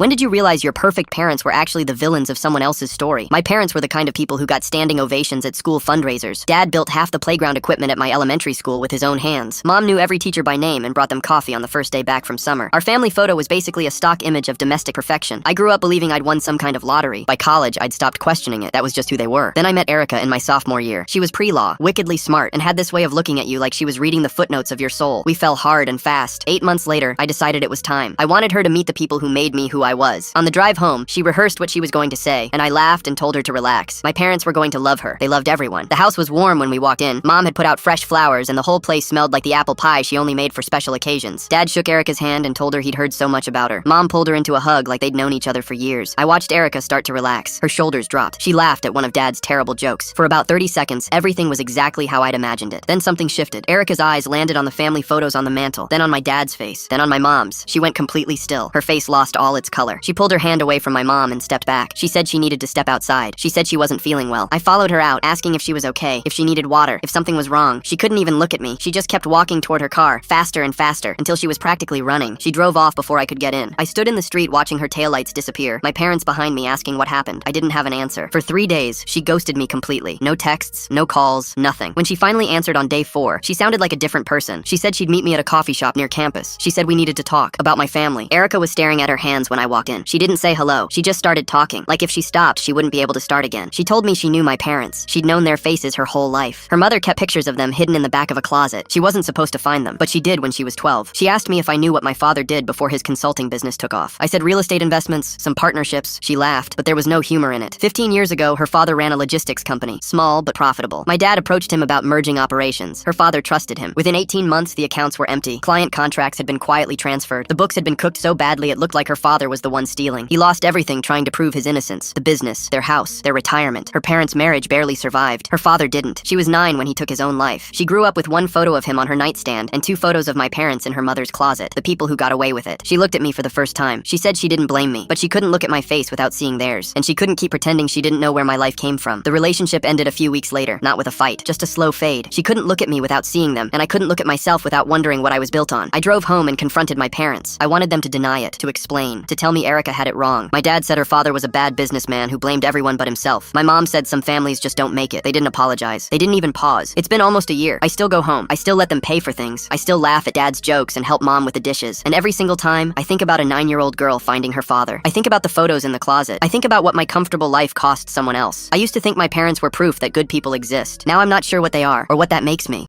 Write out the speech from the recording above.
When did you realize your perfect parents were actually the villains of someone else's story? My parents were the kind of people who got standing ovations at school fundraisers. Dad built half the playground equipment at my elementary school with his own hands. Mom knew every teacher by name and brought them coffee on the first day back from summer. Our family photo was basically a stock image of domestic perfection. I grew up believing I'd won some kind of lottery. By college, I'd stopped questioning it. That was just who they were. Then I met Erica in my sophomore year. She was pre-law, wickedly smart, and had this way of looking at you like she was reading the footnotes of your soul. We fell hard and fast. 8 months later, I decided it was time. I wanted her to meet the people who made me who I was. On the drive home, she rehearsed what she was going to say, and I laughed and told her to relax. My parents were going to love her. They loved everyone. The house was warm when we walked in. Mom had put out fresh flowers, and the whole place smelled like the apple pie she only made for special occasions. Dad shook Erica's hand and told her he'd heard so much about her. Mom pulled her into a hug like they'd known each other for years. I watched Erica start to relax. Her shoulders dropped. She laughed at one of Dad's terrible jokes. For about 30 seconds, everything was exactly how I'd imagined it. Then something shifted. Erica's eyes landed on the family photos on the mantle, then on my dad's face, then on my mom's. She went completely still. Her face lost all its color. She pulled her hand away from my mom and stepped back. She said she needed to step outside. She said she wasn't feeling well. I followed her out, asking if she was okay, if she needed water, if something was wrong. She couldn't even look at me. She just kept walking toward her car, faster and faster, until she was practically running. She drove off before I could get in. I stood in the street watching her taillights disappear, my parents behind me asking what happened. I didn't have an answer. For 3 days, she ghosted me completely. No texts, no calls, nothing. When she finally answered on day 4, she sounded like a different person. She said she'd meet me at a coffee shop near campus. She said we needed to talk about my family. Erica was staring at her hands when I walked in. She didn't say hello. She just started talking. Like if she stopped, she wouldn't be able to start again. She told me she knew my parents. She'd known their faces her whole life. Her mother kept pictures of them hidden in the back of a closet. She wasn't supposed to find them, but she did when she was 12. She asked me if I knew what my father did before his consulting business took off. I said real estate investments, some partnerships. She laughed, but there was no humor in it. 15 years ago, her father ran a logistics company, small but profitable. My dad approached him about merging operations. Her father trusted him. Within 18 months, the accounts were empty. Client contracts had been quietly transferred. The books had been cooked so badly it looked like her father was the one stealing. He lost everything trying to prove his innocence. The business, their house, their retirement. Her parents' marriage barely survived. Her father didn't. She was 9 when he took his own life. She grew up with one photo of him on her nightstand and 2 photos of my parents in her mother's closet, the people who got away with it. She looked at me for the first time. She said she didn't blame me, but she couldn't look at my face without seeing theirs, and she couldn't keep pretending she didn't know where my life came from. The relationship ended a few weeks later, not with a fight, just a slow fade. She couldn't look at me without seeing them, and I couldn't look at myself without wondering what I was built on. I drove home and confronted my parents. I wanted them to deny it, to explain, to tell me Erica had it wrong. My dad said her father was a bad businessman who blamed everyone but himself. My mom said some families just don't make it. They didn't apologize. They didn't even pause. It's been almost a year. I still go home. I still let them pay for things. I still laugh at Dad's jokes and help Mom with the dishes. And every single time, I think about a 9-year-old girl finding her father. I think about the photos in the closet. I think about what my comfortable life cost someone else. I used to think my parents were proof that good people exist. Now I'm not sure what they are or what that makes me.